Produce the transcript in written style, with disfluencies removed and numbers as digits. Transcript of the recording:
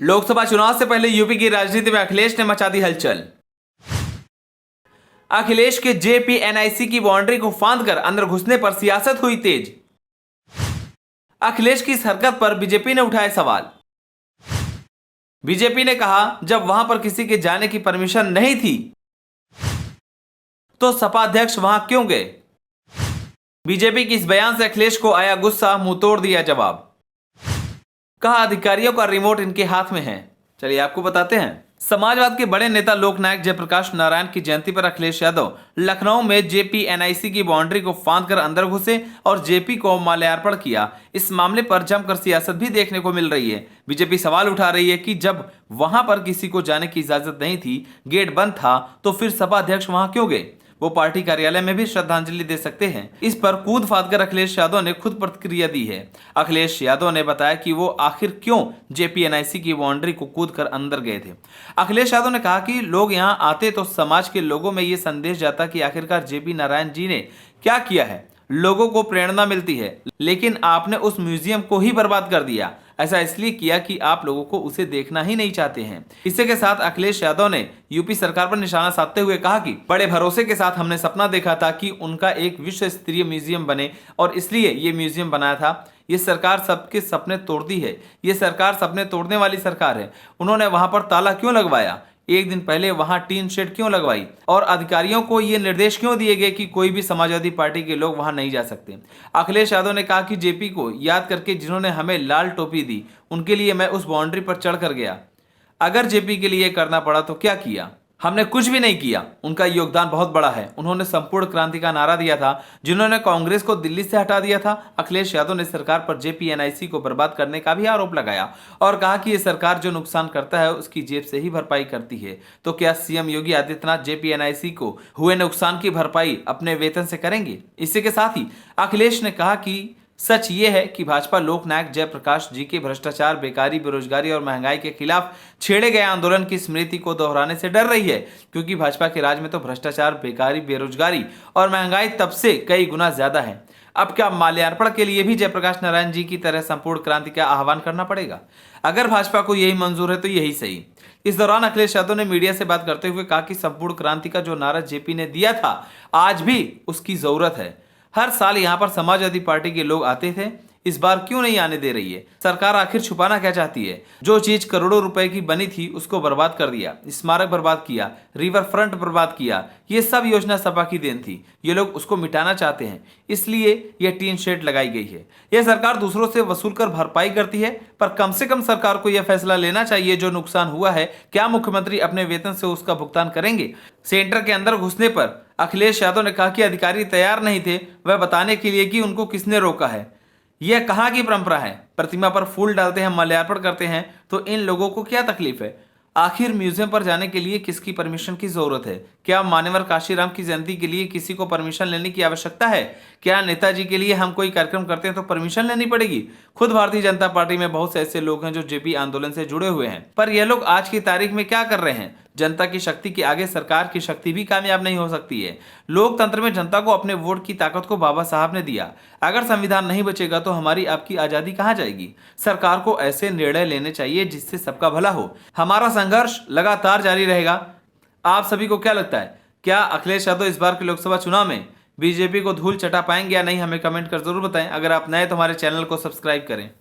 लोकसभा चुनाव से पहले यूपी की राजनीति में अखिलेश ने मचा दी हलचल। अखिलेश के जेपीएनआईसी की बाउंड्री को फांदकर अंदर घुसने पर सियासत हुई तेज। अखिलेश की इस हरकत पर बीजेपी ने उठाए सवाल। बीजेपी ने कहा, जब वहां पर किसी के जाने की परमिशन नहीं थी तो सपा अध्यक्ष वहां क्यों गए। बीजेपी की इस बयान से अखिलेश को आया गुस्सा, मुंह तोड़ दिया जवाब। कहा, अधिकारियों का रिमोट इनके हाथ में है। चलिए आपको बताते हैं। समाजवाद के बड़े नेता लोकनायक जयप्रकाश नारायण की जयंती पर अखिलेश यादव लखनऊ में जेपीएनआईसी की बाउंड्री को फांदकर अंदर घुसे और जेपी को माल्यार्पण किया। इस मामले पर जमकर सियासत भी देखने को मिल रही है। बीजेपी सवाल उठा रही है कि जब वहां पर किसी को जाने की इजाजत नहीं थी, गेट बंद था, तो फिर सपा अध्यक्ष वहां क्यों गए। वो पार्टी कार्यालय में भी श्रद्धांजलि दे सकते हैं। इस पर कूद फादकर अखिलेश यादव ने खुद प्रतिक्रिया दी है। अखिलेश यादव ने बताया कि वो आखिर क्यों जेपीएनआईसी की बाउंड्री को कूद कर अंदर गए थे। अखिलेश यादव ने कहा कि लोग यहां आते तो समाज के लोगों में ये संदेश जाता कि आखिरकार जेपी नारायण जी ने क्या किया है, लोगों को प्रेरणा मिलती है, लेकिन आपने उस म्यूजियम को ही बर्बाद कर दिया। ऐसा इसलिए किया कि आप लोगों को उसे देखना ही नहीं चाहते हैं। इसी के साथ अखिलेश यादव ने यूपी सरकार पर निशाना साधते हुए कहा कि बड़े भरोसे के साथ हमने सपना देखा था कि उनका एक विश्व स्तरीय म्यूजियम बने और इसलिए ये म्यूजियम बनाया था। ये सरकार सबके सपने तोड़ती है, ये सरकार सपने तोड़ने वाली सरकार है। उन्होंने वहां पर ताला क्यों लगवाया, एक दिन पहले वहां टीन शेड क्यों लगवाई और अधिकारियों को ये निर्देश क्यों दिए गए कि कोई भी समाजवादी पार्टी के लोग वहां नहीं जा सकते। अखिलेश यादव ने कहा कि जेपी को याद करके जिन्होंने हमें लाल टोपी दी, उनके लिए मैं उस बाउंड्री पर चढ़ कर गया। अगर जेपी के लिए करना पड़ा तो क्या किया, हमने कुछ भी नहीं किया। उनका योगदान बहुत बड़ा है। उन्होंने संपूर्ण क्रांति का नारा दिया था, जिन्होंने कांग्रेस को दिल्ली से हटा दिया था। अखिलेश यादव ने सरकार पर जेपीएनआईसी को बर्बाद करने का भी आरोप लगाया और कहा कि ये सरकार जो नुकसान करता है उसकी जेब से ही भरपाई करती है। तो क्या सीएम योगी आदित्यनाथ जेपीएनआईसी को हुए नुकसान की भरपाई अपने वेतन से करेंगे। इसी के साथ ही अखिलेश ने कहा कि सच ये है कि भाजपा लोकनायक जयप्रकाश जी के भ्रष्टाचार, बेकारी, बेरोजगारी और महंगाई के खिलाफ छेड़े गए आंदोलन की स्मृति को दोहराने से डर रही है, क्योंकि भाजपा के राज में तो भ्रष्टाचार, बेकारी, बेरोजगारी और महंगाई तब से कई गुना ज्यादा है। अब क्या माल्यार्पण के लिए भी जयप्रकाश नारायण जी की तरह संपूर्ण क्रांति का आह्वान करना पड़ेगा। अगर भाजपा को यही मंजूर है तो यही सही। इस दौरान अखिलेश यादव ने मीडिया से बात करते हुए कहा कि संपूर्ण क्रांति का जो नारा जेपी ने दिया था, आज भी उसकी जरूरत है। हर साल यहाँ पर समाजवादी पार्टी के लोग आते थे, इस बार क्यों नहीं आने दे रही है। सरकार आखिर छुपाना क्या चाहती है। जो चीज करोड़ों रुपए की बनी थी उसको बर्बाद कर दिया, स्मारक बर्बाद किया, रिवर फ्रंट बर्बाद किया। ये सब योजना सपा की देन थी। ये लोग उसको मिटाना चाहते हैं, इसलिए यह टीन शेड लगाई गई है। यह सरकार दूसरों से वसूल कर भरपाई करती है, पर कम से कम सरकार को यह फैसला लेना चाहिए जो नुकसान हुआ है, क्या मुख्यमंत्री अपने वेतन से उसका भुगतान करेंगे। सेंटर के अंदर घुसने पर अखिलेश यादव ने कहा कि अधिकारी तैयार नहीं थे वह बताने के लिए कि उनको किसने रोका है। यह कहाँ की परंपरा है। प्रतिमा पर फूल डालते हैं, माल्यार्पण करते हैं, तो इन लोगों को क्या तकलीफ है। आखिर म्यूजियम पर जाने के लिए किसकी परमिशन की जरूरत है। क्या मान्यवर काशीराम की जयंती के लिए किसी को परमिशन लेने की आवश्यकता है। क्या नेताजी के लिए हम कोई कार्यक्रम करते हैं तो परमिशन लेनी पड़ेगी। खुद भारतीय जनता पार्टी में बहुत से ऐसे लोग हैं जो जेपी आंदोलन से जुड़े हुए हैं, पर यह लोग आज की तारीख में क्या कर रहे हैं। जनता की शक्ति के आगे सरकार की शक्ति भी कामयाब नहीं हो सकती है। लोकतंत्र में जनता को अपने वोट की ताकत को बाबा साहब ने दिया। अगर संविधान नहीं बचेगा तो हमारी आपकी आजादी कहां जाएगी। सरकार को ऐसे निर्णय लेने चाहिए जिससे सबका भला हो। हमारा संघर्ष लगातार जारी रहेगा। आप सभी को क्या लगता है, क्या अखिलेश यादव इस बार के लोकसभा चुनाव में बीजेपी को धूल चटा पाएंगे या नहीं, हमें कमेंट कर जरूर बताएं। अगर आप नए तो हमारे चैनल को सब्सक्राइब करें।